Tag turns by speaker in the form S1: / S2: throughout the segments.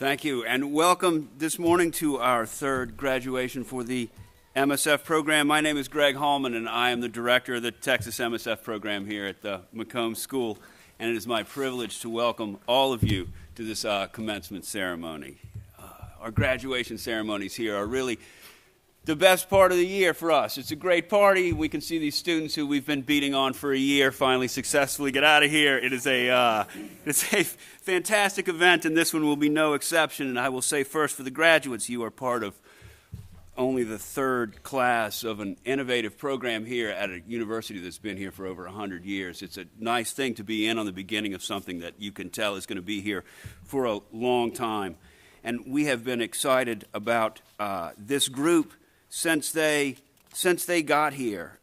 S1: Thank you, and welcome this morning to our third graduation for the MSF program. My name is Greg Hallman, and I am the director of the Texas MSF program here at the Macomb School, and it is my privilege to welcome all of you to this commencement ceremony. Our graduation ceremonies here are really the best part of the year for us. It's a great party. We can see these students who we've been beating on for a year finally successfully get out of here. It's a fantastic event, and this one will be no exception. And I will say first, for the graduates, you are part of only the third class of an innovative program here at a university that's been here for over 100 years. It's a nice thing to be in on the beginning of something that you can tell is going to be here for a long time. And we have been excited about this group since they got here.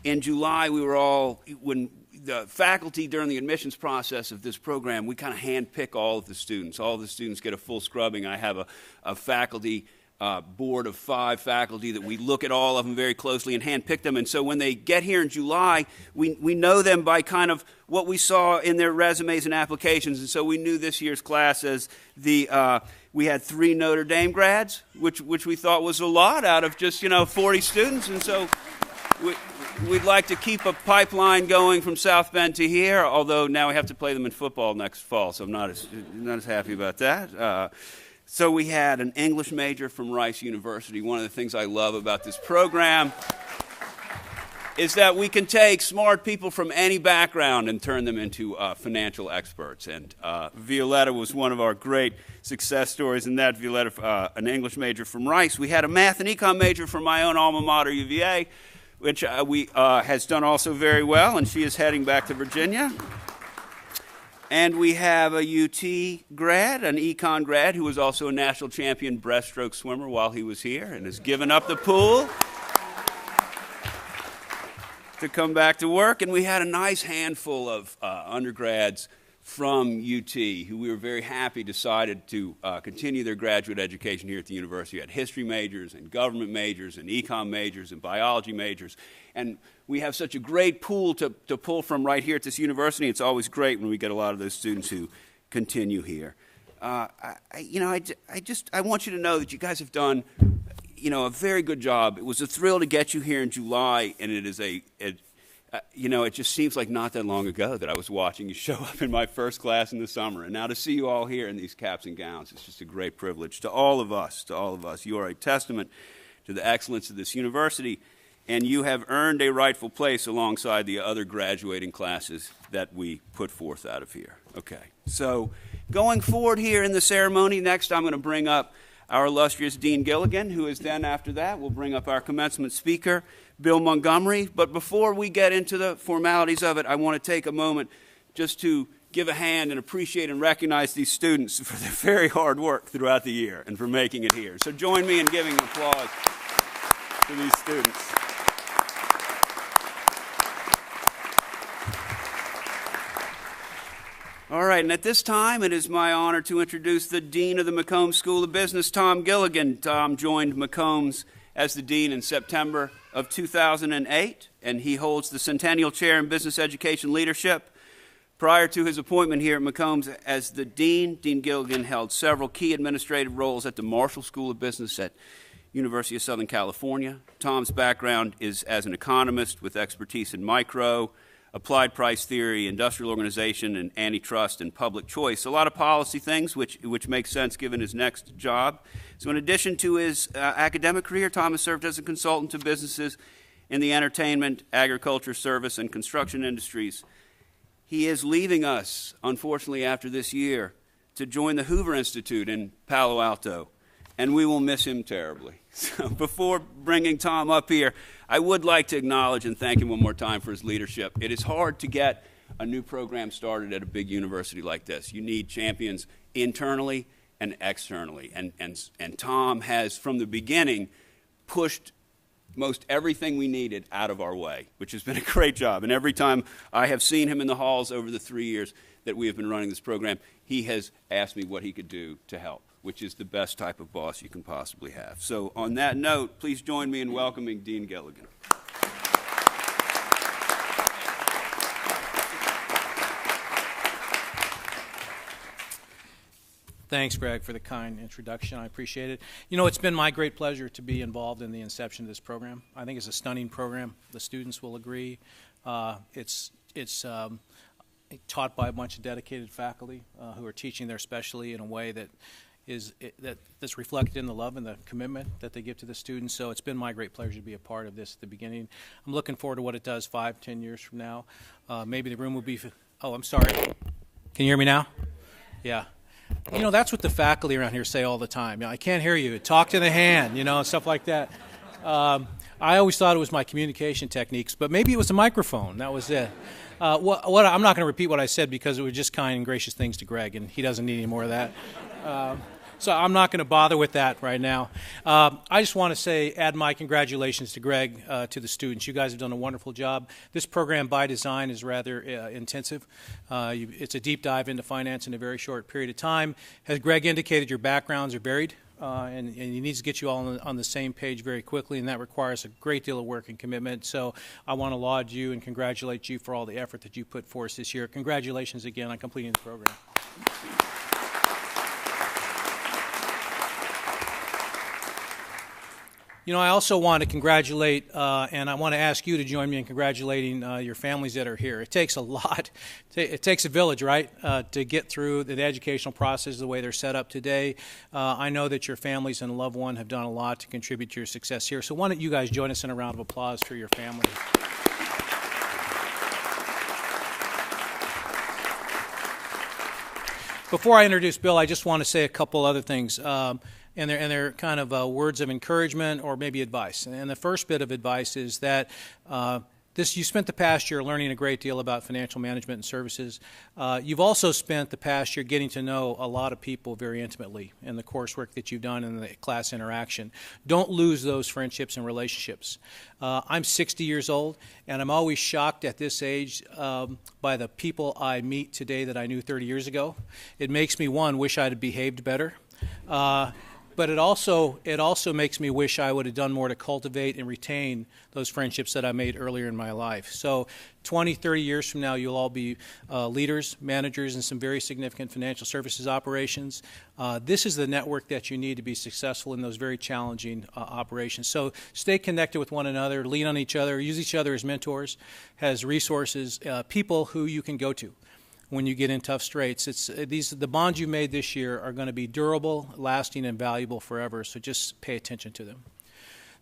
S1: In July, when the faculty during the admissions process of this program, we kind of handpick all of the students. All of the students get a full scrubbing. I have a faculty board of 5 faculty that we look at all of them very closely and handpick them. And so when they get here in July, we know them by kind of what we saw in their resumes and applications. And so we knew this year's class as we had 3 Notre Dame grads, which we thought was a lot out of just 40 students. And so we'd like to keep a pipeline going from South Bend to here, although now we have to play them in football next fall, so I'm not as happy about that. So we had an English major from Rice University. One of the things I love about this program is that we can take smart people from any background and turn them into financial experts. And Violetta was one of our great success stories in that. Violetta, an English major from Rice. We had a math and econ major from my own alma mater, UVA, which has done also very well, and she is heading back to Virginia. And we have a UT grad, an econ grad, who was also a national champion breaststroke swimmer while he was here and has given up the pool to come back to work. And we had a nice handful of undergrads from UT who we were very happy decided to continue their graduate education here at the university. We had history majors and government majors and econ majors and biology majors. And we have such a great pool to pull from right here at this university. It's always great when we get a lot of those students who continue here. I want you to know that you guys have done a very good job. It was a thrill to get you here in July, and it is it just seems like not that long ago that I was watching you show up in my first class in the summer. And now to see you all here in these caps and gowns, it's just a great privilege to all of us, You are a testament to the excellence of this university, and you have earned a rightful place alongside the other graduating classes that we put forth out of here. Okay, so going forward here in the ceremony, next I'm going to bring up our illustrious Dean Gilligan, who is then after that will bring up our commencement speaker, Bill Montgomery. But before we get into the formalities of it, I want to take a moment just to give a hand and appreciate and recognize these students for their very hard work throughout the year and for making it here. So join me in giving applause to these students. All right, and at this time, it is my honor to introduce the Dean of the Macomb School of Business, Tom Gilligan. Tom joined Macomb's as the Dean in September of 2008, and he holds the Centennial Chair in Business Education Leadership. Prior to his appointment here at Macomb's as the Dean, Dean Gilligan held several key administrative roles at the Marshall School of Business at University of Southern California. Tom's background is as an economist with expertise in micro, applied price theory, industrial organization, and antitrust and public choice. A lot of policy things which make sense given his next job. So in addition to his academic career, Tom has served as a consultant to businesses in the entertainment, agriculture, service, and construction industries. He is leaving us, unfortunately, after this year to join the Hoover Institute in Palo Alto, and we will miss him terribly. So before bringing Tom up here, I would like to acknowledge and thank him one more time for his leadership. It is hard to get a new program started at a big university like this. You need champions internally and externally. And Tom has, from the beginning, pushed most everything we needed out of our way, which has been a great job. And every time I have seen him in the halls over the 3 years that we have been running this program, he has asked me what he could do to help, which is the best type of boss you can possibly have. So on that note, please join me in welcoming Dean Gilligan.
S2: Thanks, Greg, for the kind introduction. I appreciate it. You know, it's been my great pleasure to be involved in the inception of this program. I think it's a stunning program. The students will agree. It's taught by a bunch of dedicated faculty who are teaching their specialty in a way that that's reflected in the love and the commitment that they give to the students. So it's been my great pleasure to be a part of this at the beginning. I'm looking forward to what it does 5, 10 years from now. Maybe the room will be. Oh, I'm sorry. Can you hear me now? Yeah. You know, that's what the faculty around here say all the time. You know, I can't hear you. Talk to the hand, you know, and stuff like that. I always thought it was my communication techniques, but maybe it was the microphone. That was it. I'm not going to repeat what I said because it was just kind and gracious things to Greg, and he doesn't need any more of that. So I'm not going to bother with that right now. I just want to say, add my congratulations to Greg, to the students. You guys have done a wonderful job. This program, by design, is rather intensive. It's a deep dive into finance in a very short period of time. As Greg indicated, your backgrounds are varied, and he needs to get you all on the same page very quickly, and that requires a great deal of work and commitment. So I want to laud you and congratulate you for all the effort that you put forth this year. Congratulations again on completing the program. You know, I also want to congratulate, and I want to ask you to join me in congratulating your families that are here. It takes a lot. It takes a village, right, to get through the educational process the way they're set up today. I know that your families and loved one have done a lot to contribute to your success here. So why don't you guys join us in a round of applause for your families. Before I introduce Bill, I just want to say a couple other things. And they're kind of words of encouragement or maybe advice. And the first bit of advice is that you spent the past year learning a great deal about financial management and services. You've also spent the past year getting to know a lot of people very intimately in the coursework that you've done in the class interaction. Don't lose those friendships and relationships. I'm 60 years old, and I'm always shocked at this age by the people I meet today that I knew 30 years ago. It makes me, one, wish I'd have behaved better. But it also makes me wish I would have done more to cultivate and retain those friendships that I made earlier in my life. So 20, 30 years from now, you'll all be leaders, managers in some very significant financial services operations. This is the network that you need to be successful in those very challenging operations. So stay connected with one another, lean on each other, use each other as mentors, as resources, people who you can go to when you get in tough straits. The bonds you made this year are going to be durable, lasting, and valuable forever, so just pay attention to them.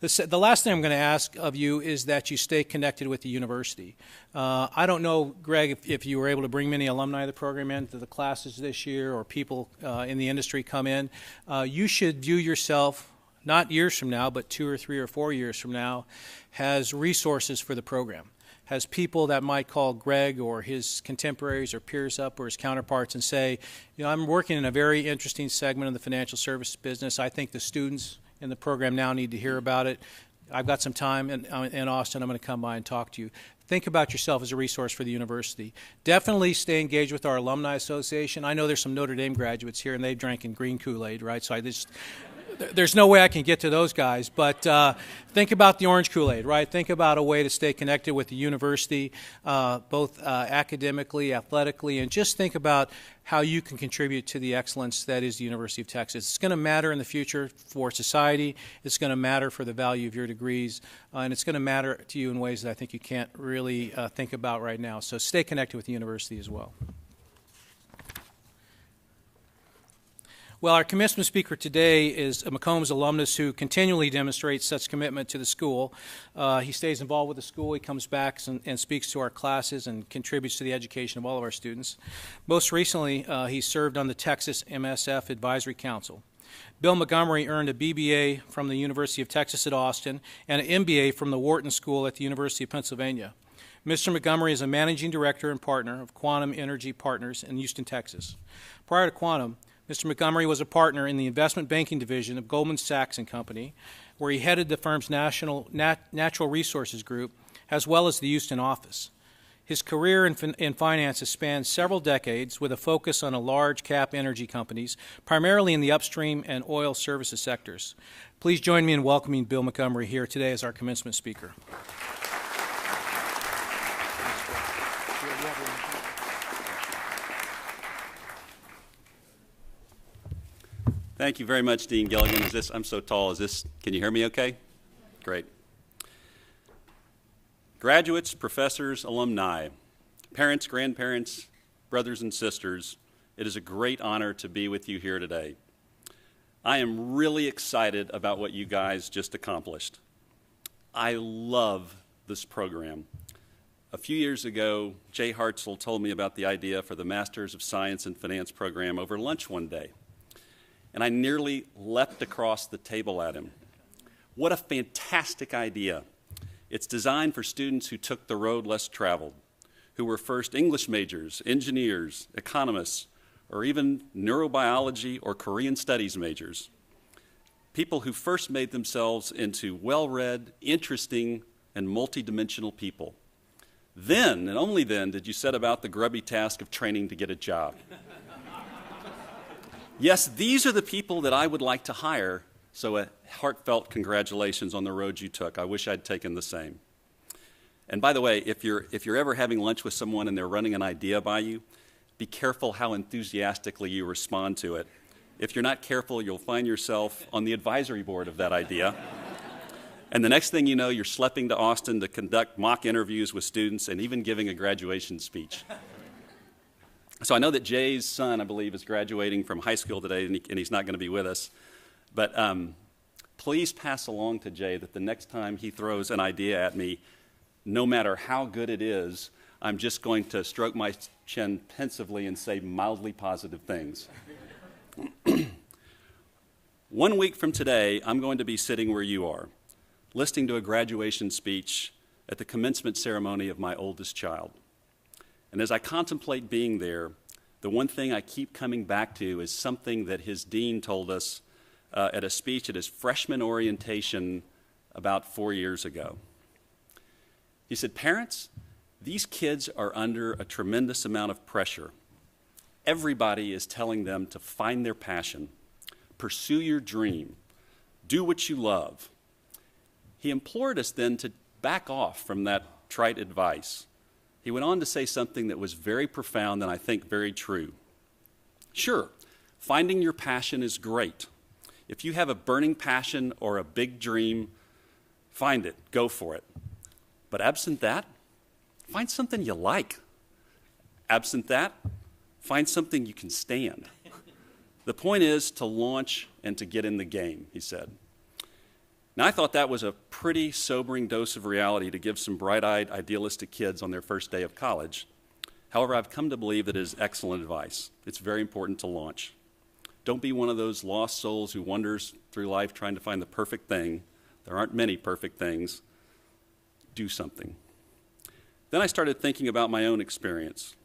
S2: The last thing I'm going to ask of you is that you stay connected with the university. I don't know, Greg, if you were able to bring many alumni of the program into the classes this year or people in the industry come in. You should view yourself, not years from now, but 2 or 3 or 4 years from now, as resources for the program. Has people that might call Greg or his contemporaries or peers up or his counterparts and say, you know, I'm working in a very interesting segment of the financial services business. I think the students in the program now need to hear about it. I've got some time in Austin. I'm going to come by and talk to you. Think about yourself as a resource for the university. Definitely stay engaged with our alumni association. I know there's some Notre Dame graduates here, and they've drank in green Kool-Aid, right? So there's no way I can get to those guys, but think about the orange Kool-Aid, right? Think about a way to stay connected with the university, both academically, athletically, and just think about how you can contribute to the excellence that is the University of Texas. It's going to matter in the future for society. It's going to matter for the value of your degrees, and it's going to matter to you in ways that I think you can't really think about right now. So stay connected with the university as well. Well, our commencement speaker today is a Macombs alumnus who continually demonstrates such commitment to the school. He stays involved with the school. He comes back and speaks to our classes and contributes to the education of all of our students. Most recently, he served on the Texas MSF Advisory Council. Bill Montgomery earned a BBA from the University of Texas at Austin and an MBA from the Wharton School at the University of Pennsylvania. Mr. Montgomery is a managing director and partner of Quantum Energy Partners in Houston, Texas. Prior to Quantum, Mr. Montgomery was a partner in the investment banking division of Goldman Sachs & Company, where he headed the firm's natural resources group, as well as the Houston office. His career in finance has spanned several decades with a focus on large cap energy companies, primarily in the upstream and oil services sectors. Please join me in welcoming Bill Montgomery here today as our commencement speaker.
S3: Thank you very much, Dean Gilligan. I'm so tall. Can you hear me okay? Great. Graduates, professors, alumni, parents, grandparents, brothers and sisters, it is a great honor to be with you here today. I am really excited about what you guys just accomplished. I love this program. A few years ago, Jay Hartzell told me about the idea for the Masters of Science and Finance program over lunch one day, and I nearly leapt across the table at him. What a fantastic idea. It's designed for students who took the road less traveled, who were first English majors, engineers, economists, or even neurobiology or Korean studies majors. People who first made themselves into well-read, interesting, and multidimensional people. Then, and only then, did you set about the grubby task of training to get a job. Yes, these are the people that I would like to hire, so a heartfelt congratulations on the road you took. I wish I'd taken the same. And by the way, if you're ever having lunch with someone and they're running an idea by you, be careful how enthusiastically you respond to it. If you're not careful, you'll find yourself on the advisory board of that idea. And the next thing you know, you're schlepping to Austin to conduct mock interviews with students and even giving a graduation speech. So I know that Jay's son, I believe, is graduating from high school today, and he's not going to be with us. But please pass along to Jay that the next time he throws an idea at me, no matter how good it is, I'm just going to stroke my chin pensively and say mildly positive things. 1 week from today, I'm going to be sitting where you are, listening to a graduation speech at the commencement ceremony of my oldest child. And as I contemplate being there, the one thing I keep coming back to is something that his dean told us at a speech at his freshman orientation about 4 years ago. He said, "Parents, these kids are under a tremendous amount of pressure. Everybody is telling them to find their passion, pursue your dream, do what you love." He implored us then to back off from that trite advice. He went on to say something that was very profound and I think very true. Sure, finding your passion is great. If you have a burning passion or a big dream, find it, go for it. But absent that, find something you like. Absent that, find something you can stand. The point is to launch and to get in the game, he said. Now, I thought that was a pretty sobering dose of reality to give some bright-eyed, idealistic kids on their first day of college. However, I've come to believe that it is excellent advice. It's very important to launch. Don't be one of those lost souls who wanders through life trying to find the perfect thing. There aren't many perfect things. Do something. Then I started thinking about my own experience.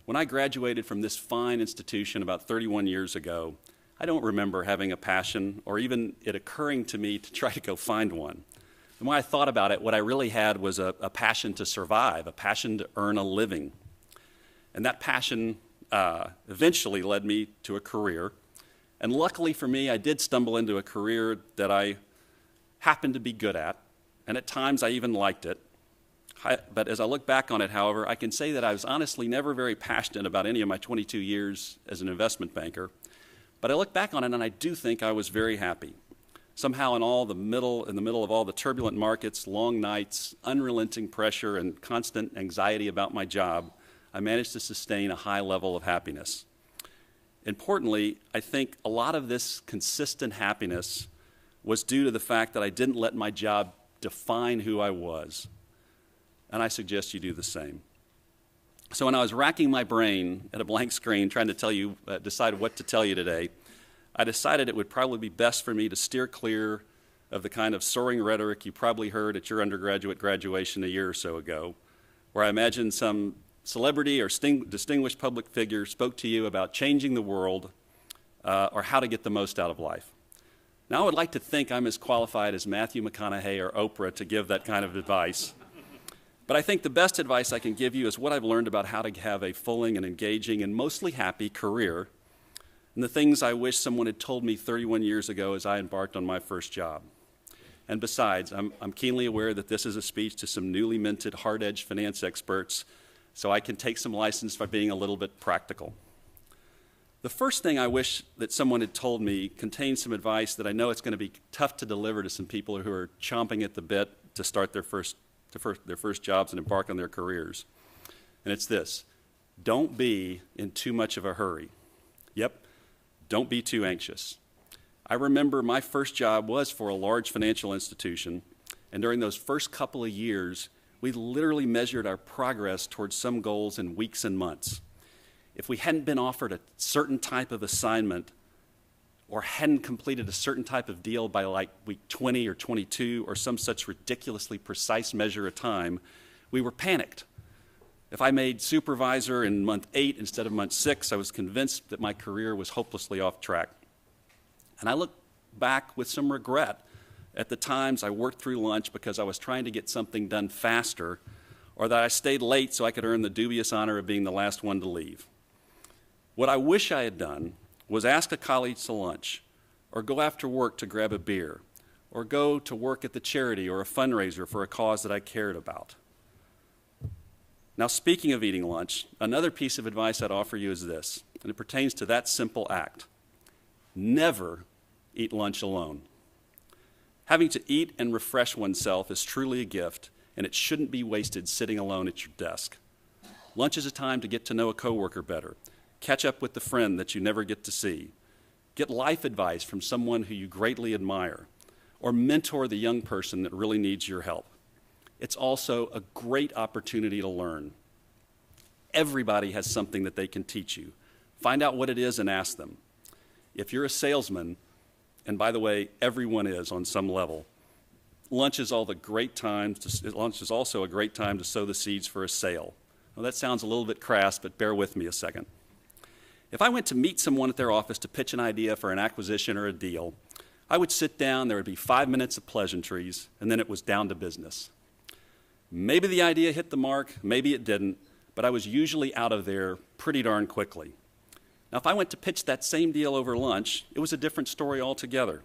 S3: When I graduated from this fine institution about 31 years ago, I don't remember having a passion or even it occurring to me to try to go find one. And when I thought about it, what I really had was a passion to survive, a passion to earn a living. And that passion eventually led me to a career. And luckily for me, I did stumble into a career that I happened to be good at, and at times I even liked it. But as I look back on it, however, I can say that I was honestly never very passionate about any of my 22 years as an investment banker. But I look back on it and I do think I was very happy. Somehow in the middle of all the turbulent markets, long nights, unrelenting pressure, and constant anxiety about my job, I managed to sustain a high level of happiness. Importantly, I think a lot of this consistent happiness was due to the fact that I didn't let my job define who I was. And I suggest you do the same. So when I was racking my brain at a blank screen trying to decide what to tell you today, I decided it would probably be best for me to steer clear of the kind of soaring rhetoric you probably heard at your undergraduate graduation a year or so ago, where I imagine some celebrity or distinguished public figure spoke to you about changing the world or how to get the most out of life. Now, I would like to think I'm as qualified as Matthew McConaughey or Oprah to give that kind of advice. But I think the best advice I can give you is what I've learned about how to have a fulfilling and engaging and mostly happy career, and the things I wish someone had told me 31 years ago as I embarked on my first job. And besides, I'm keenly aware that this is a speech to some newly minted hard-edged finance experts, so I can take some license by being a little bit practical. The first thing I wish that someone had told me contains some advice that I know it's going to be tough to deliver to some people who are chomping at the bit to start their first jobs and embark on their careers. And it's this: don't be in too much of a hurry. Yep, don't be too anxious. I remember my first job was for a large financial institution, and during those first couple of years, we literally measured our progress towards some goals in weeks and months. If we hadn't been offered a certain type of assignment or hadn't completed a certain type of deal by like week 20 or 22 or some such ridiculously precise measure of time, we were panicked. If I made supervisor in month 8 instead of month 6, I was convinced that my career was hopelessly off track. And I look back with some regret at the times I worked through lunch because I was trying to get something done faster, or that I stayed late so I could earn the dubious honor of being the last one to leave. What I wish I had done was ask a colleague to lunch, or go after work to grab a beer, or go to work at the charity or a fundraiser for a cause that I cared about. Now, speaking of eating lunch, another piece of advice I'd offer you is this, and it pertains to that simple act. Never eat lunch alone. Having to eat and refresh oneself is truly a gift, and it shouldn't be wasted sitting alone at your desk. Lunch is a time to get to know a coworker better, catch up with the friend that you never get to see, get life advice from someone who you greatly admire, or mentor the young person that really needs your help. It's also a great opportunity to learn. Everybody has something that they can teach you. Find out what it is and ask them. If you're a salesman, and by the way, everyone is on some level, lunch is also a great time to sow the seeds for a sale. Well, that sounds a little bit crass, but bear with me a second. If I went to meet someone at their office to pitch an idea for an acquisition or a deal, I would sit down, there would be 5 minutes of pleasantries, and then it was down to business. Maybe the idea hit the mark, maybe it didn't, but I was usually out of there pretty darn quickly. Now, if I went to pitch that same deal over lunch, it was a different story altogether.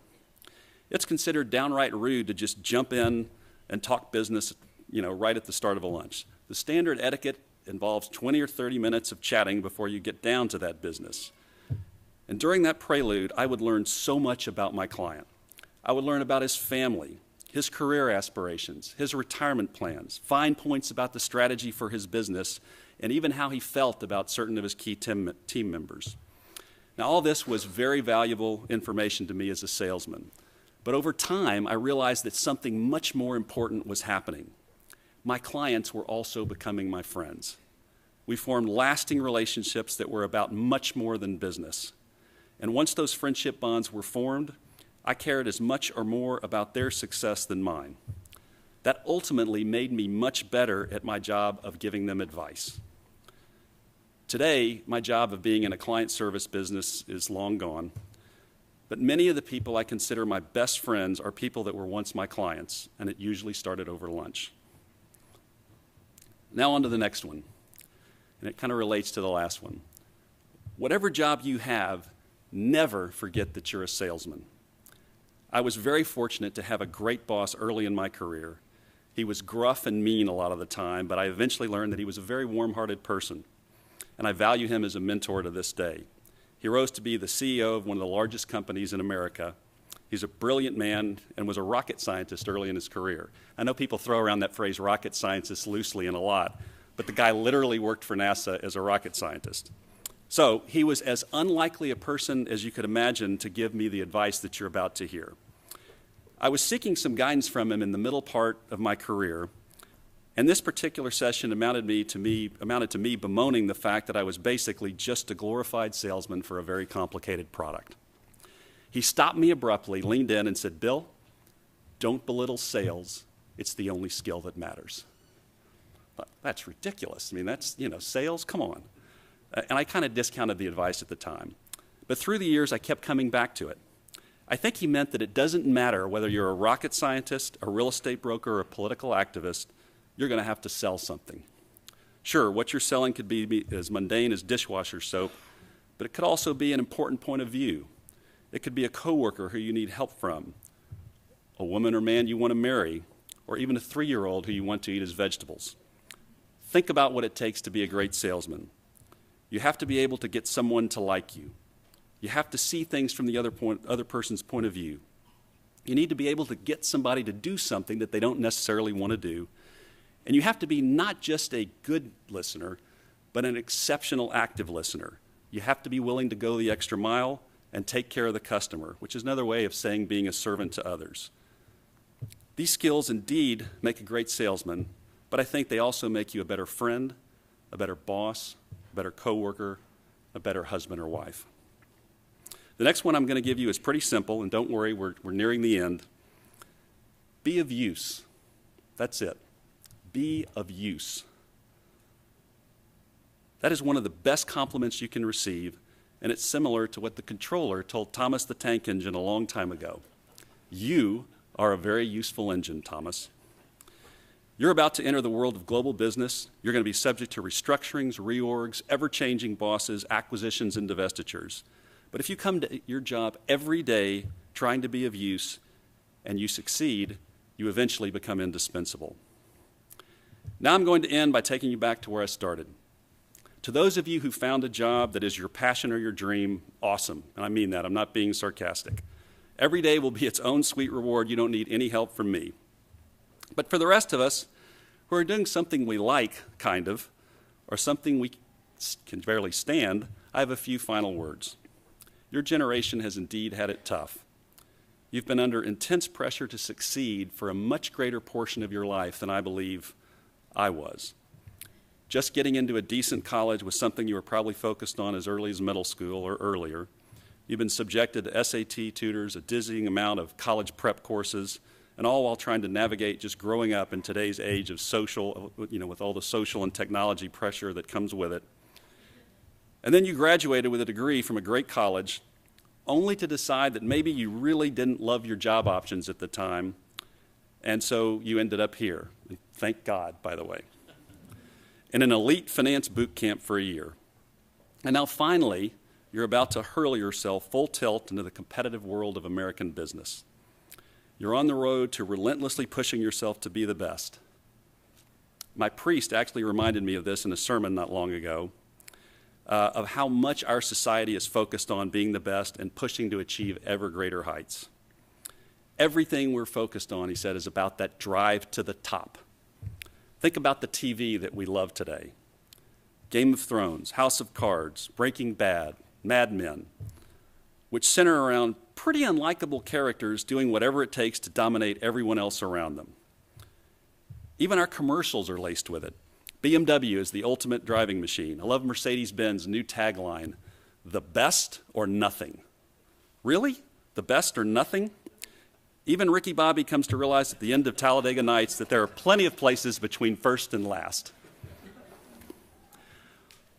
S3: It's considered downright rude to just jump in and talk business, right at the start of a lunch. The standard etiquette involves 20 or 30 minutes of chatting before you get down to that business. And during that prelude, I would learn so much about my client. I would learn about his family, his career aspirations, his retirement plans, fine points about the strategy for his business, and even how he felt about certain of his key team members. Now, all this was very valuable information to me as a salesman. But over time, I realized that something much more important was happening. My clients were also becoming my friends. We formed lasting relationships that were about much more than business. And once those friendship bonds were formed, I cared as much or more about their success than mine. That ultimately made me much better at my job of giving them advice. Today, my job of being in a client service business is long gone, but many of the people I consider my best friends are people that were once my clients, and it usually started over lunch. Now on to the next one, and it kind of relates to the last one. Whatever job you have, never forget that you're a salesman. I was very fortunate to have a great boss early in my career. He was gruff and mean a lot of the time, but I eventually learned that he was a very warm-hearted person, and I value him as a mentor to this day. He rose to be the CEO of one of the largest companies in America. He's a brilliant man and was a rocket scientist early in his career. I know people throw around that phrase rocket scientist loosely and a lot, but the guy literally worked for NASA as a rocket scientist. So he was as unlikely a person as you could imagine to give me the advice that you're about to hear. I was seeking some guidance from him in the middle part of my career, and this particular session amounted to me bemoaning the fact that I was basically just a glorified salesman for a very complicated product. He stopped me abruptly, leaned in, and said, "Bill, don't belittle sales. It's the only skill that matters." That's ridiculous. I mean, that's, sales, come on. And I kind of discounted the advice at the time. But through the years, I kept coming back to it. I think he meant that it doesn't matter whether you're a rocket scientist, a real estate broker, or a political activist, you're going to have to sell something. Sure, what you're selling could be as mundane as dishwasher soap, but it could also be an important point of view. It could be a coworker who you need help from, a woman or man you want to marry, or even a 3-year-old who you want to eat as vegetables. Think about what it takes to be a great salesman. You have to be able to get someone to like you. You have to see things from the other person's point of view. You need to be able to get somebody to do something that they don't necessarily want to do. And you have to be not just a good listener, but an exceptional active listener. You have to be willing to go the extra mile and take care of the customer, which is another way of saying being a servant to others. These skills indeed make a great salesman, but I think they also make you a better friend, a better boss, a better coworker, a better husband or wife. The next one I'm going to give you is pretty simple, and don't worry, we're nearing the end. Be of use. That's it. Be of use. That is one of the best compliments you can receive, and it's similar to what the controller told Thomas the Tank Engine a long time ago. You are a very useful engine, Thomas. You're about to enter the world of global business. You're going to be subject to restructurings, reorgs, ever-changing bosses, acquisitions, and divestitures. But if you come to your job every day trying to be of use and you succeed, you eventually become indispensable. Now I'm going to end by taking you back to where I started. To those of you who found a job that is your passion or your dream, awesome. And I mean that. I'm not being sarcastic. Every day will be its own sweet reward. You don't need any help from me. But for the rest of us who are doing something we like, kind of, or something we can barely stand, I have a few final words. Your generation has indeed had it tough. You've been under intense pressure to succeed for a much greater portion of your life than I believe I was. Just getting into a decent college was something you were probably focused on as early as middle school or earlier. You've been subjected to SAT tutors, a dizzying amount of college prep courses, and all while trying to navigate just growing up in today's age of social, with all the social and technology pressure that comes with it. And then you graduated with a degree from a great college, only to decide that maybe you really didn't love your job options at the time, and so you ended up here. Thank God, by the way. In an elite finance boot camp for a year. And now finally, you're about to hurl yourself full tilt into the competitive world of American business. You're on the road to relentlessly pushing yourself to be the best. My priest actually reminded me of this in a sermon not long ago, of how much our society is focused on being the best and pushing to achieve ever greater heights. Everything we're focused on, he said, is about that drive to the top. Think about the TV that we love today. Game of Thrones, House of Cards, Breaking Bad, Mad Men, which center around pretty unlikable characters doing whatever it takes to dominate everyone else around them. Even our commercials are laced with it. BMW is the ultimate driving machine. I love Mercedes-Benz' new tagline, the best or nothing. Really? The best or nothing? Even Ricky Bobby comes to realize at the end of Talladega Nights that there are plenty of places between first and last.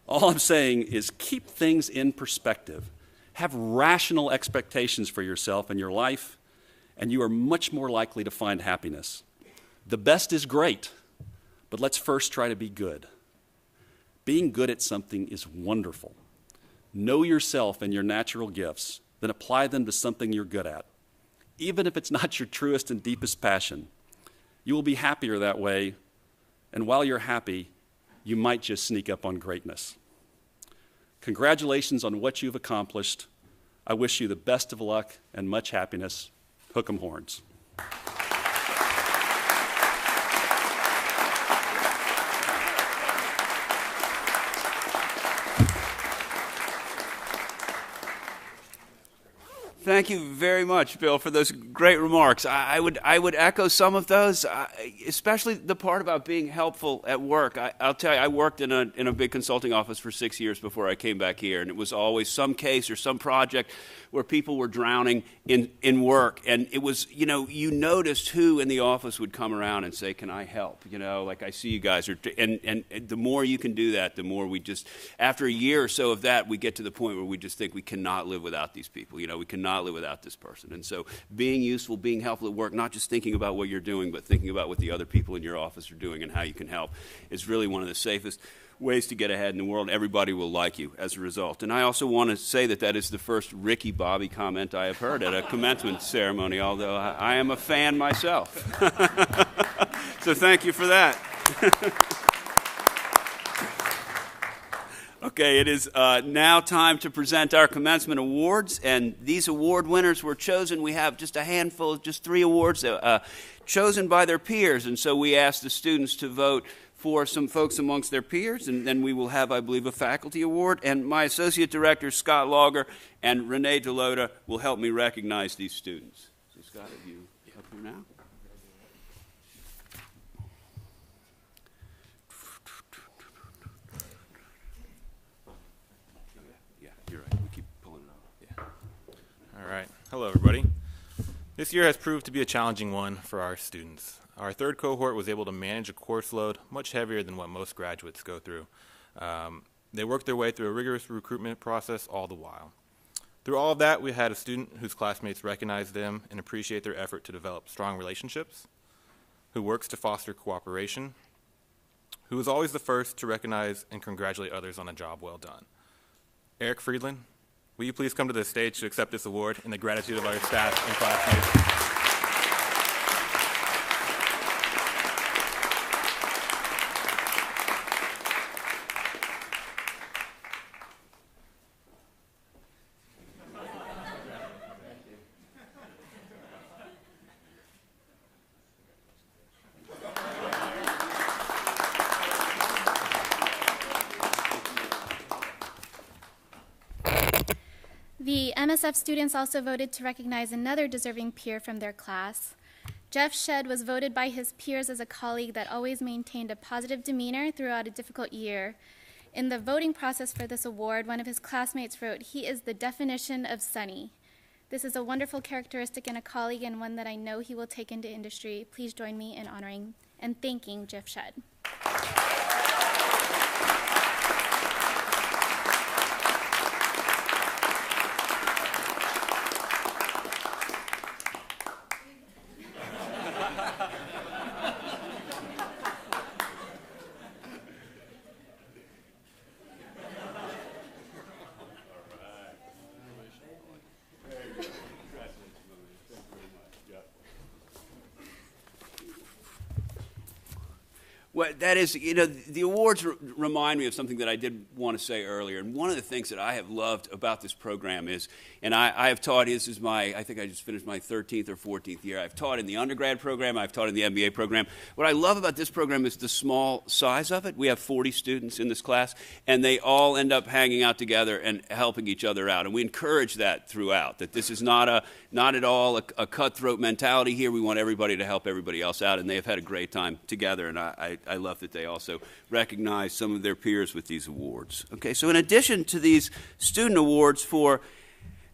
S3: All I'm saying is keep things in perspective. Have rational expectations for yourself and your life, and you are much more likely to find happiness. The best is great, but let's first try to be good. Being good at something is wonderful. Know yourself and your natural gifts, then apply them to something you're good at. Even if it's not your truest and deepest passion, you will be happier that way, and while you're happy, you might just sneak up on greatness. Congratulations on what you've accomplished. I wish you the best of luck and much happiness. Hook 'em horns.
S1: Thank you very much, Bill, for those great remarks. I would echo some of those, especially the part about being helpful at work. I'll tell you, I worked in a big consulting office for 6 years before I came back here, and it was always some case or some project where people were drowning in work, and it was, you noticed who in the office would come around and say, "Can I help?" Like, I see you guys are, and the more you can do that, the more we just, after a year or so of that, we get to the point where we just think we cannot live without these people. We cannot live without this person. And so being useful, being helpful at work, not just thinking about what you're doing, but thinking about what the other people in your office are doing and how you can help, is really one of the safest ways to get ahead in the world. Everybody will like you as a result. And I also want to say that is the first Ricky Bobby comment I have heard at a commencement ceremony, although I am a fan myself. So thank you for that. Okay, it is now time to present our commencement awards, and these award winners were chosen. We have just a handful, just 3 awards chosen by their peers, and so we asked the students to vote for some folks amongst their peers, and then we will have, I believe, a faculty award, and my associate directors, Scott Lauger and Renee Delota, will help me recognize these students. So Scott, have you up here now?
S4: All right. Hello, everybody. This year has proved to be a challenging one for our students. Our third cohort was able to manage a course load much heavier than what most graduates go through. They worked their way through a rigorous recruitment process all the while. Through all of that, we had a student whose classmates recognize them and appreciate their effort to develop strong relationships, who works to foster cooperation, who is always the first to recognize and congratulate others on a job well done. Eric Friedland, will you please come to the stage to accept this award in the gratitude of our staff and classmates?
S5: The MSF students also voted to recognize another deserving peer from their class. Jeff Shedd was voted by his peers as a colleague that always maintained a positive demeanor throughout a difficult year. In the voting process for this award, one of his classmates wrote, "He is the definition of sunny." This is a wonderful characteristic in a colleague and one that I know he will take into industry. Please join me in honoring and thanking Jeff Shedd.
S1: Well, that is, the awards remind me of something that I did want to say earlier. And one of the things that I have loved about this program is, and I have taught, this is I think I just finished my 13th or 14th year. I've taught in the undergrad program, I've taught in the MBA program. What I love about this program is the small size of it. We have 40 students in this class, and they all end up hanging out together and helping each other out. And we encourage that throughout, that this is not at all a cutthroat mentality here. We want everybody to help everybody else out, and they have had a great time together, and I love that they also recognize some of their peers with these awards. Okay, so in addition to these student awards for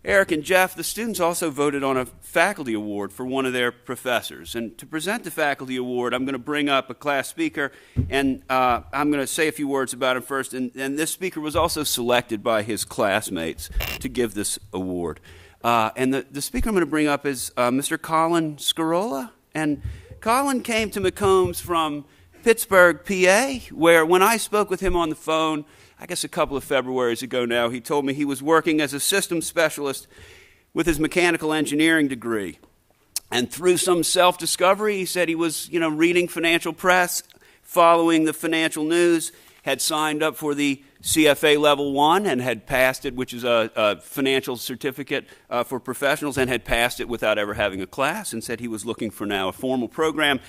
S1: Eric and Jeff, the students also voted on a faculty award for one of their professors. And to present the faculty award, I'm going to bring up a class speaker, and I'm going to say a few words about him first. And this speaker was also selected by his classmates to give this award. And the speaker I'm going to bring up is Mr. Colin Scarola. And Colin came to McCombs from Pittsburgh, PA, where when I spoke with him on the phone, I guess a couple of Februaries ago now, he told me he was working as a systems specialist with his mechanical engineering degree. And through some self-discovery, he said he was, reading financial press, following the financial news, had signed up for the CFA Level 1 and had passed it, which is a financial certificate for professionals, and had passed it without ever having a class, and said he was looking for now a formal program.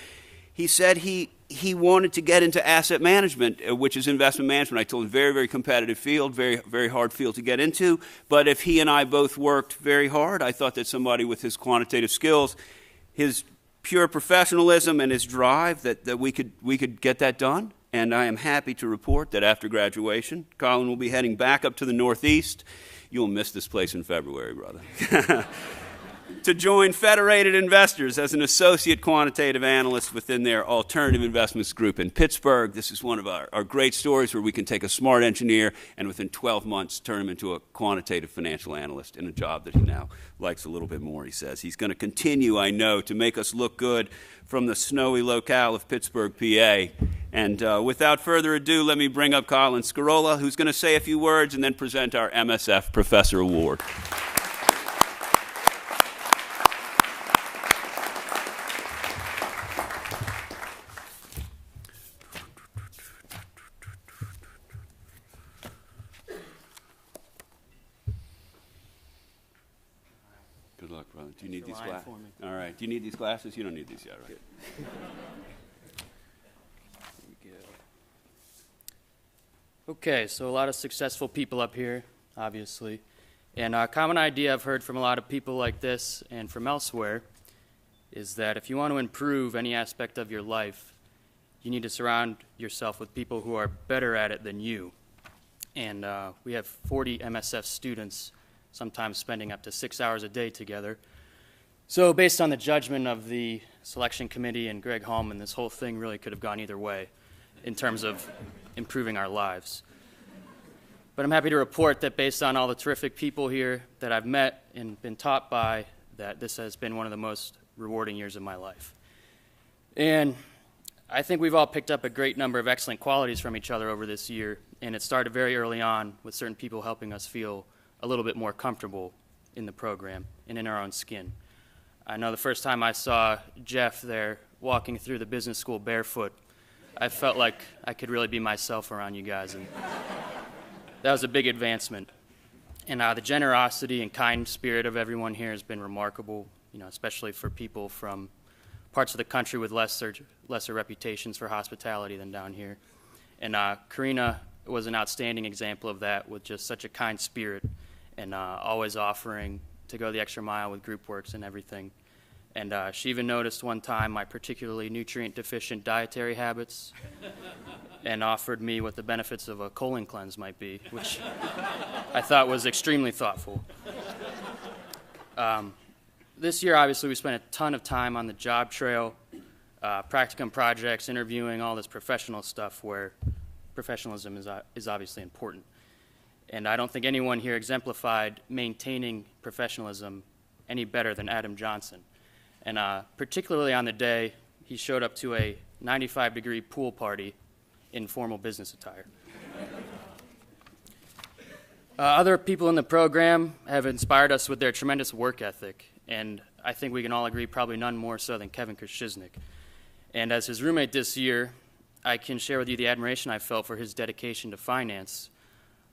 S1: He said he wanted to get into asset management, which is investment management. I told him very, very competitive field, very, very hard field to get into. But if he and I both worked very hard, I thought that somebody with his quantitative skills, his pure professionalism and his drive, that we could get that done. And I am happy to report that after graduation, Colin will be heading back up to the Northeast. You'll miss this place in February, brother. To join Federated Investors as an associate quantitative analyst within their alternative investments group in Pittsburgh. This is one of our great stories where we can take a smart engineer and within 12 months turn him into a quantitative financial analyst in a job that he now likes a little bit more, he says. He's going to continue, I know, to make us look good from the snowy locale of Pittsburgh, PA. And without further ado, let me bring up Colin Scarola, who's going to say a few words and then present our MSF Professor Award. glasses.
S6: for me.
S1: All right. Do you need these glasses? You don't need these yet, right?
S6: Okay, so a lot of successful people up here, obviously. And a common idea I've heard from a lot of people like this and from elsewhere is that if you want to improve any aspect of your life, you need to surround yourself with people who are better at it than you. And we have 40 MSF students, sometimes spending up to 6 hours a day together. So based on the judgment of the selection committee and Greg Hallman, this whole thing really could have gone either way in terms of improving our lives. But I'm happy to report that based on all the terrific people here that I've met and been taught by, that this has been one of the most rewarding years of my life. And I think we've all picked up a great number of excellent qualities from each other over this year, and it started very early on with certain people helping us feel a little bit more comfortable in the program and in our own skin. I know the first time I saw Jeff there walking through the business school barefoot, I felt like I could really be myself around you guys, and that was a big advancement. And the generosity and kind spirit of everyone here has been remarkable, especially for people from parts of the country with lesser reputations for hospitality than down here. And Karina was an outstanding example of that, with just such a kind spirit and always offering to go the extra mile with group works and everything. And she even noticed one time my particularly nutrient-deficient dietary habits and offered me what the benefits of a colon cleanse might be, which I thought was extremely thoughtful. This year, obviously, we spent a ton of time on the job trail, practicum projects, interviewing, all this professional stuff where professionalism is obviously important. And I don't think anyone here exemplified maintaining professionalism any better than Adam Johnson. And particularly on the day he showed up to a 95-degree pool party in formal business attire. Other people in the program have inspired us with their tremendous work ethic, and I think we can all agree probably none more so than Kevin Krzyznik. And as his roommate this year, I can share with you the admiration I felt for his dedication to finance,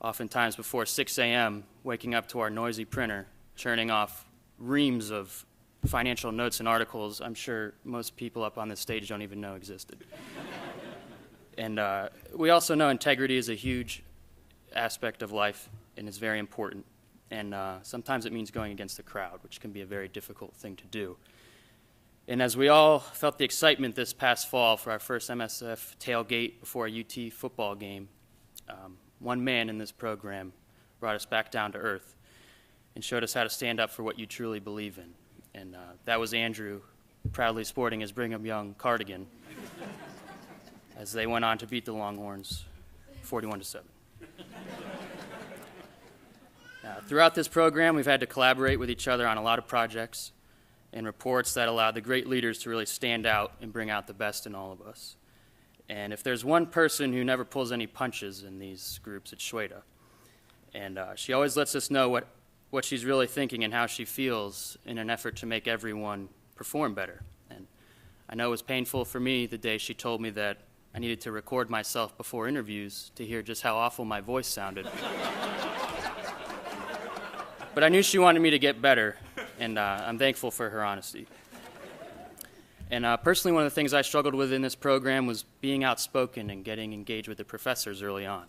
S6: oftentimes before 6 a.m., waking up to our noisy printer, churning off reams of financial notes and articles I'm sure most people up on this stage don't even know existed. And we also know integrity is a huge aspect of life and is very important. And sometimes it means going against the crowd, which can be a very difficult thing to do. And as we all felt the excitement this past fall for our first MSF tailgate before a UT football game, one man in this program brought us back down to earth and showed us how to stand up for what you truly believe in. And that was Andrew, proudly sporting his Brigham Young cardigan as they went on to beat the Longhorns 41-7. Throughout this program, we've had to collaborate with each other on a lot of projects and reports that allowed the great leaders to really stand out and bring out the best in all of us. And if there's one person who never pulls any punches in these groups, it's Shweta. And she always lets us know what she's really thinking and how she feels in an effort to make everyone perform better. And I know it was painful for me the day she told me that I needed to record myself before interviews to hear just how awful my voice sounded. But I knew she wanted me to get better, and I'm thankful for her honesty. And personally, one of the things I struggled with in this program was being outspoken and getting engaged with the professors early on.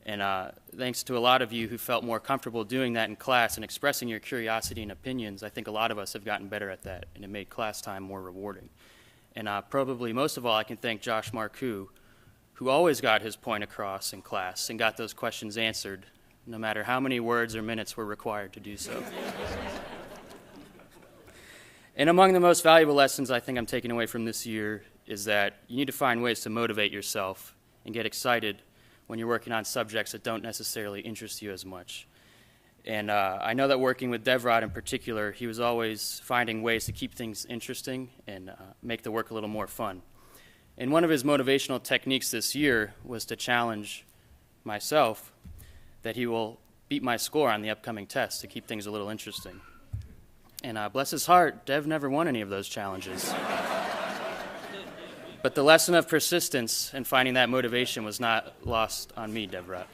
S6: And thanks to a lot of you who felt more comfortable doing that in class and expressing your curiosity and opinions, I think a lot of us have gotten better at that, and it made class time more rewarding. And probably most of all, I can thank Josh Marcoux, who always got his point across in class and got those questions answered, no matter how many words or minutes were required to do so. And among the most valuable lessons I think I'm taking away from this year is that you need to find ways to motivate yourself and get excited when you're working on subjects that don't necessarily interest you as much. And I know that working with Devrod in particular, he was always finding ways to keep things interesting and make the work a little more fun. And one of his motivational techniques this year was to challenge myself that he will beat my score on the upcoming test to keep things a little interesting. And bless his heart, Dev never won any of those challenges. But the lesson of persistence and finding that motivation was not lost on me, Devrod.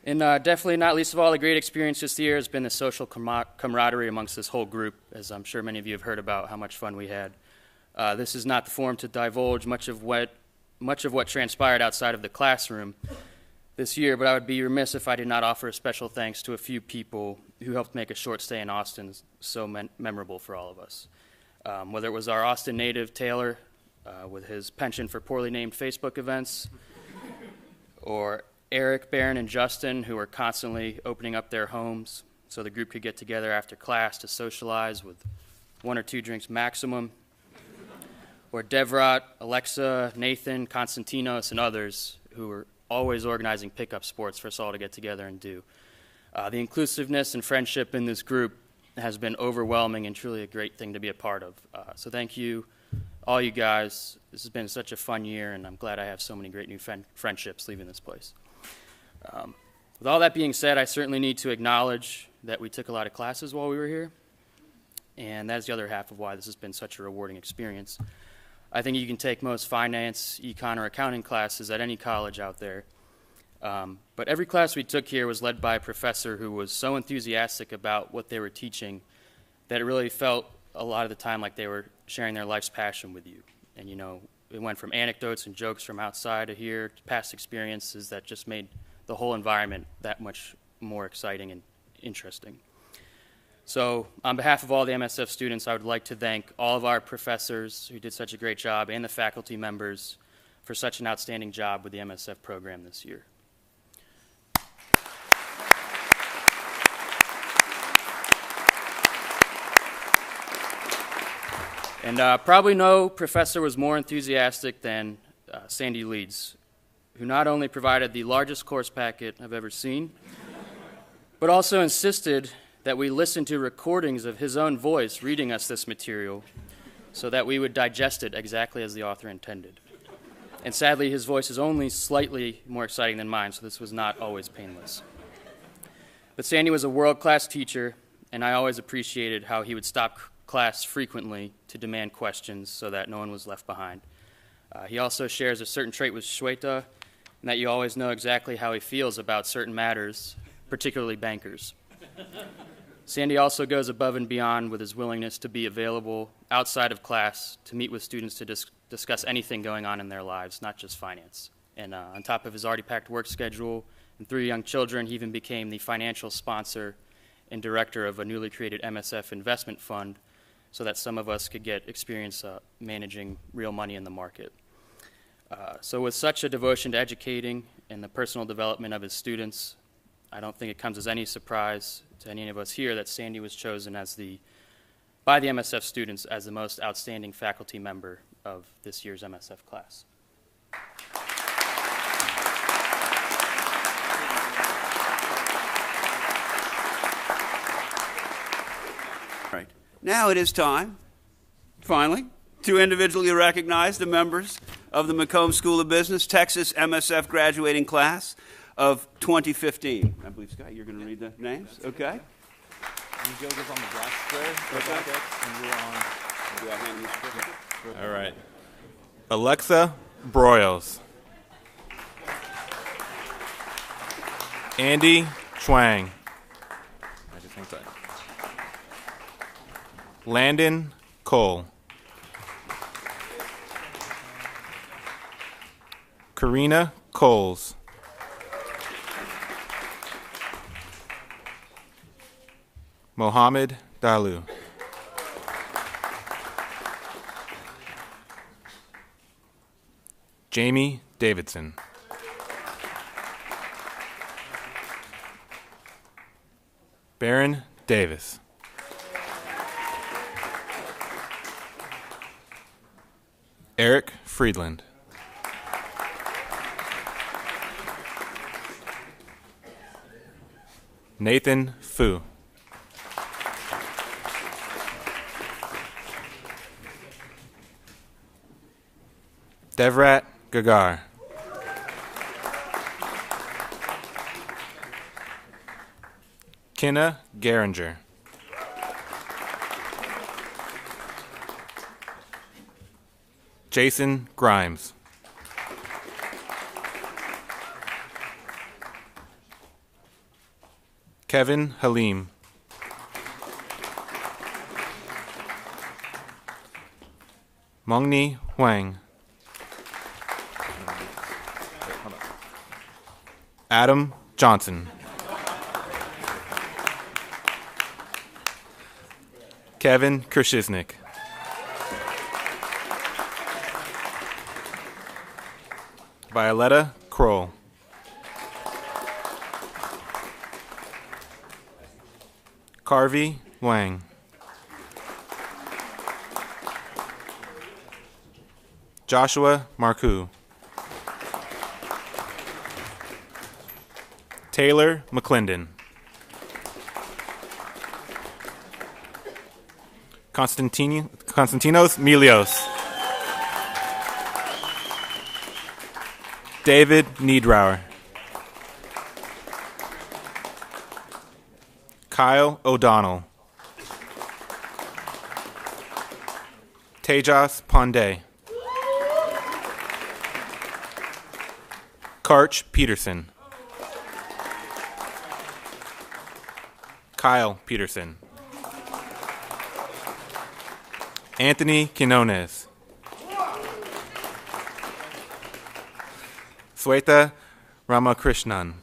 S6: And definitely not least of all, the great experience this year has been the social camaraderie amongst this whole group, as I'm sure many of you have heard about how much fun we had. This is not the forum to divulge much of what transpired outside of the classroom this year, but I would be remiss if I did not offer a special thanks to a few people who helped make a short stay in Austin so memorable for all of us. Whether it was our Austin native Taylor with his penchant for poorly named Facebook events, or Eric, Barron, and Justin, who were constantly opening up their homes so the group could get together after class to socialize with 1 or 2 drinks maximum, or Devrat, Alexa, Nathan, Konstantinos, and others who were always organizing pickup sports for us all to get together and do. The inclusiveness and friendship in this group has been overwhelming and truly a great thing to be a part of. So thank you, all you guys. This has been such a fun year, and I'm glad I have so many great new friendships leaving this place. With all that being said, I certainly need to acknowledge that we took a lot of classes while we were here, and that's the other half of why this has been such a rewarding experience. I think you can take most finance, econ, or accounting classes at any college out there, but every class we took here was led by a professor who was so enthusiastic about what they were teaching that it really felt a lot of the time like they were sharing their life's passion with you. And, you know, it went from anecdotes and jokes from outside of here to past experiences that just made the whole environment that much more exciting and interesting. So on behalf of all the MSF students, I would like to thank all of our professors who did such a great job and the faculty members for such an outstanding job with the MSF program this year. And probably no professor was more enthusiastic than Sandy Leeds, who not only provided the largest course packet I've ever seen, but also insisted that we listen to recordings of his own voice reading us this material so that we would digest it exactly as the author intended. And sadly, his voice is only slightly more exciting than mine, so this was not always painless. But Sandy was a world-class teacher, and I always appreciated how he would stop class frequently to demand questions so that no one was left behind. He also shares a certain trait with Shweta, and that you always know exactly how he feels about certain matters, particularly bankers. Sandy also goes above and beyond with his willingness to be available outside of class to meet with students to discuss anything going on in their lives, not just finance. And on top of his already packed work schedule and 3 young children, he even became the financial sponsor and director of a newly created MSF investment fund so that some of us could get experience managing real money in the market. So with such a devotion to educating and the personal development of his students, I don't think it comes as any surprise to any of us here that Sandy was chosen by the MSF students as the most outstanding faculty member of this year's MSF class.
S1: Right. Now it is time, finally, to individually recognize the members of the Macomb School of Business Texas MSF graduating class of 2015. I believe, Scott, you're going to read the names? Okay.
S4: Joe goes on the black square, and you're on. All right. Alexa Broyles. Andy Chuang. I just think that. Landon Cole. Karina Coles. Mohammed Dalu. Jamie Davidson. Baron Davis. Eric Friedland. Nathan Fu. Devrat Gagar. Kenna Geringer. Jason Grimes. Kevin Halim. Mongni Huang. Adam Johnson. Kevin Kershiznik. Violetta Kroll. Carvey Wang. Joshua Marcoux. Taylor McClendon. Konstantinos Milios. David Niedrauer. Kyle O'Donnell. Tejas Pandey. Karch Peterson. Kyle Peterson. Anthony Quinones. Sweta Ramakrishnan.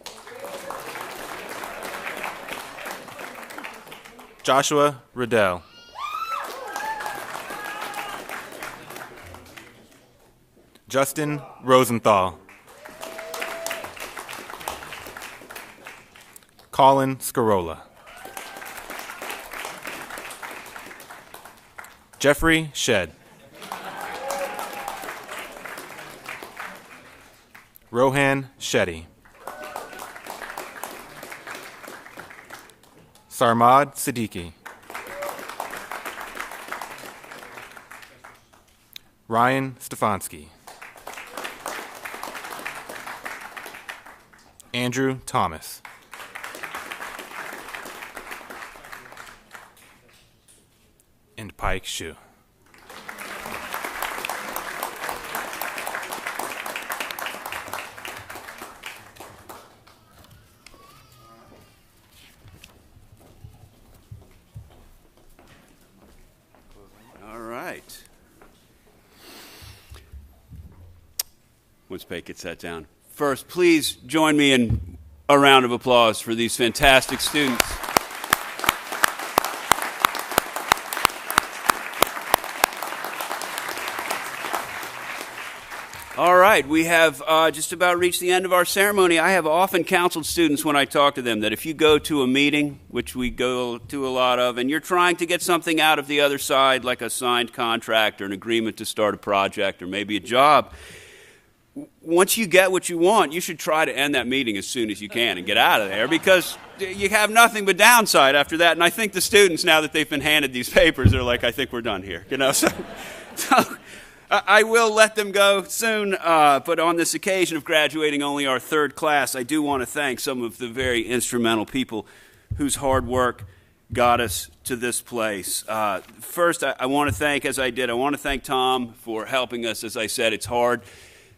S4: Joshua Riddell. Justin Rosenthal. Colin Scarola. Jeffrey Shedd. Rohan Shetty. Sarmad Siddiqui. Ryan Stefanski. Andrew Thomas. And Pike Shu.
S1: All right. Once Pike gets that down. First, please join me in a round of applause for these fantastic students. All right, we have just about reached the end of our ceremony. I have often counseled students when I talk to them that if you go to a meeting, which we go to a lot of, and you're trying to get something out of the other side, like a signed contract or an agreement to start a project or maybe a job, once you get what you want, you should try to end that meeting as soon as you can and get out of there, because you have nothing but downside after that. And I think the students, now that they've been handed these papers, are like, I think we're done here, you know. So I will let them go soon, but on this occasion of graduating only our third class, I do want to thank some of the very instrumental people whose hard work got us to this place. First, I want to thank, as I did, I want to thank Tom for helping us. As I said, it's hard.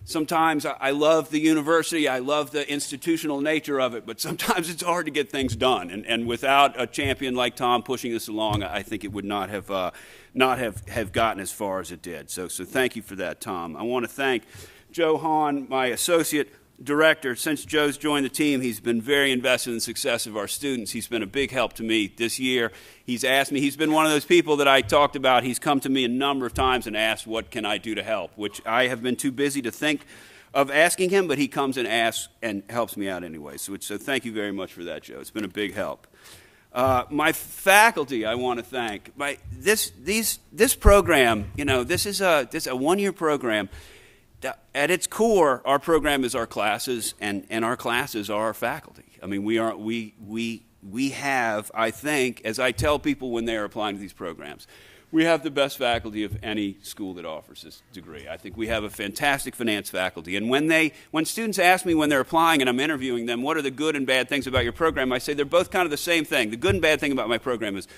S1: Sometimes I love the university, I love the institutional nature of it, but sometimes it's hard to get things done. And without a champion like Tom pushing us along, I think it would not have gotten as far as it did. So thank you for that, Tom. I want to thank Joe Hahn, my associate director. Since Joe's joined the team, he's been very invested in the success of our students. He's been a big help to me this year. He's asked me, he's been one of those people that I talked about. He's come to me a number of times and asked, what can I do to help? Which I have been too busy to think of asking him, but he comes and asks and helps me out anyway. So thank you very much for that, Joe. It's been a big help. My faculty, I want to thank. This program, you know, this is a one-year program. At its core, our program is our classes, and our classes are our faculty. I mean, we have, I think, as I tell people when they are applying to these programs, we have the best faculty of any school that offers this degree. I think we have a fantastic finance faculty. And when students ask me when they're applying and I'm interviewing them, what are the good and bad things about your program, I say they're both kind of the same thing. The good and bad thing about my program is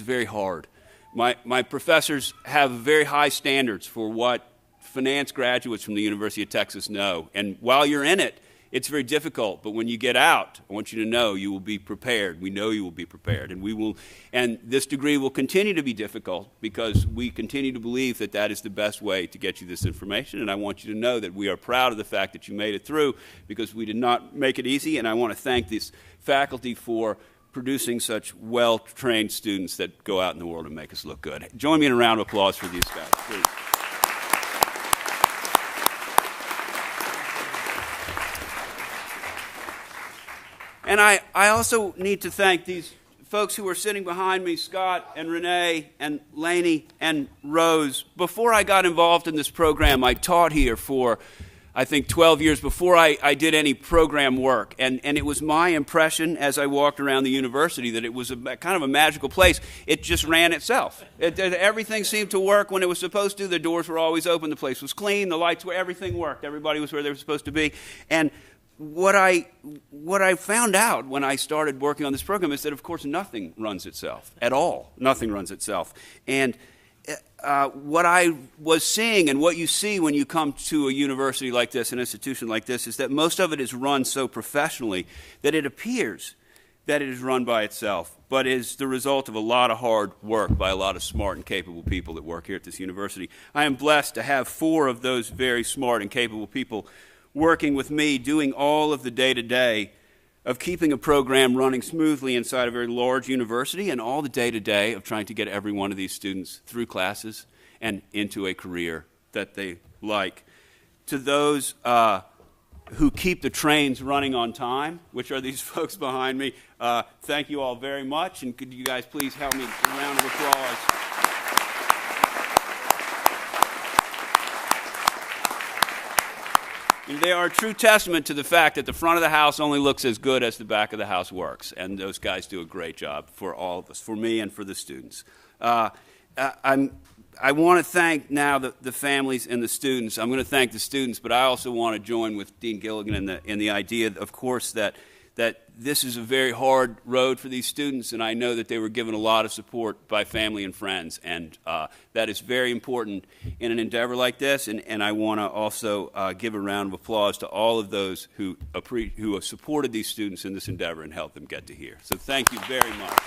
S1: very hard. My professors have very high standards for what finance graduates from the University of Texas know. And while you're in it, It's very difficult, but when you get out, I want you to know you will be prepared. We know you will be prepared, and this degree will continue to be difficult because we continue to believe that that is the best way to get you this information, and I want you to know that we are proud of the fact that you made it through because we did not make it easy, and I want to thank this faculty for producing such well-trained students that go out in the world and make us look good. Join me in a round of applause for these guys, please. And I also need to thank these folks who are sitting behind me, Scott and Renee and Laney and Rose. Before I got involved in this program, I taught here for, I think, 12 years before I did any program work. And it was my impression as I walked around the university that it was kind of a magical place. It just ran itself. Everything seemed to work when it was supposed to. The doors were always open. The place was clean. The lights were, everything worked. Everybody was where they were supposed to be. And what I found out when I started working on this program is that, of course, nothing runs itself at all. Nothing runs itself. And what I was seeing and what you see when you come to a university like this, an institution like this, is that most of it is run so professionally that it appears that it is run by itself, but is the result of a lot of hard work by a lot of smart and capable people that work here at this university. I am blessed to have 4 of those very smart and capable people working with me, doing all of the day-to-day of keeping a program running smoothly inside a very large university, and all the day-to-day of trying to get every one of these students through classes and into a career that they like. To those who keep the trains running on time, which are these folks behind me, thank you all very much, and could you guys please help me with a round of applause. They are a true testament to the fact that the front of the house only looks as good as the back of the house works, and those guys do a great job for all of us, for me and for the students. I want to thank now the families and the students. I'm going to thank the students, but I also want to join with Dean Gilligan in the idea, of course, that this is a very hard road for these students, and I know that they were given a lot of support by family and friends, and that is very important in an endeavor like this, and I want to also give a round of applause to all of those who have supported these students in this endeavor and helped them get to here. So thank you very much.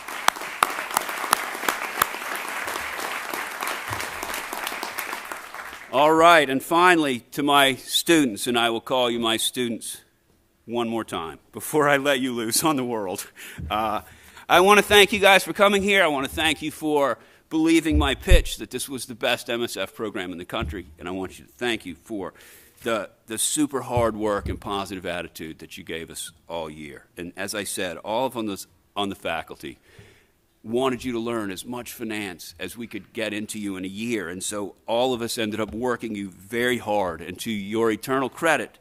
S1: All right, and finally, to my students, and I will call you my students one more time before I let you loose on the world. I want to thank you guys for coming here. I want to thank you for believing my pitch that this was the best MSF program in the country, and I want you to thank you for the super hard work and positive attitude that you gave us all year. And as I said, all of us on the faculty wanted you to learn as much finance as we could get into you in a year, and so all of us ended up working you very hard, and to your eternal credit,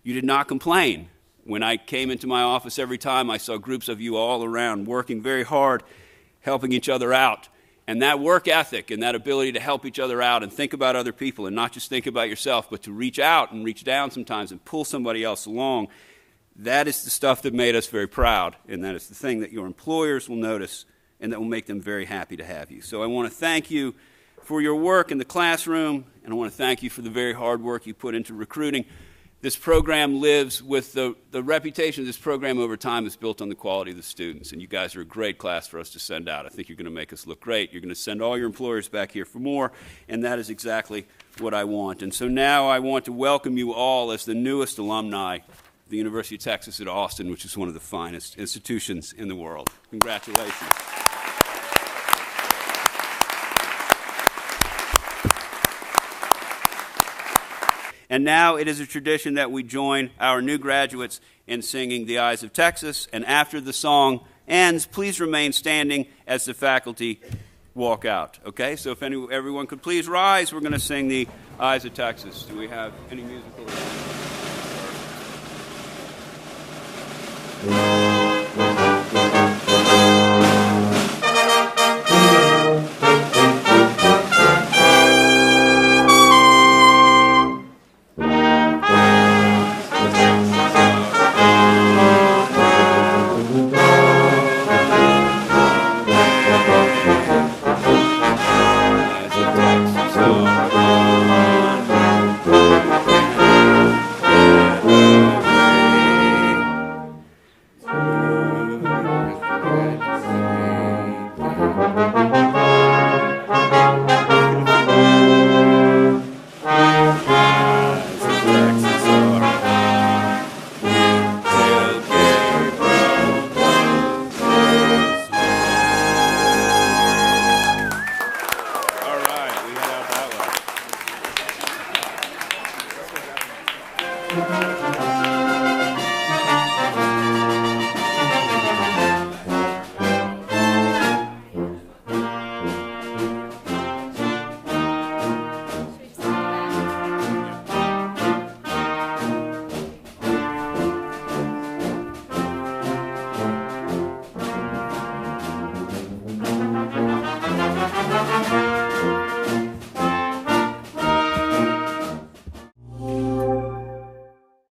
S1: you did not complain. When I came into my office every time, I saw groups of you all around working very hard, helping each other out. And that work ethic and that ability to help each other out and think about other people and not just think about yourself, but to reach out and reach down sometimes and pull somebody else along, that is the stuff that made us very proud. And that is the thing that your employers will notice and that will make them very happy to have you. So I want to thank you for your work in the classroom, and I want to thank you for the very hard work you put into recruiting. This program lives with the reputation of this program over time is built on the quality of the students, and you guys are a great class for us to send out. I think you're going to make us look great. You're going to send all your employers back here for more, and that is exactly what I want. And so now I want to welcome you all as the newest alumni of the University of Texas at Austin, which is one of the finest institutions in the world. Congratulations. And now it is a tradition that we join our new graduates in singing The Eyes of Texas. And after the song ends, please remain standing as the faculty walk out. Okay, so if everyone could please rise, we're going to sing The Eyes of Texas. Do we have any musical?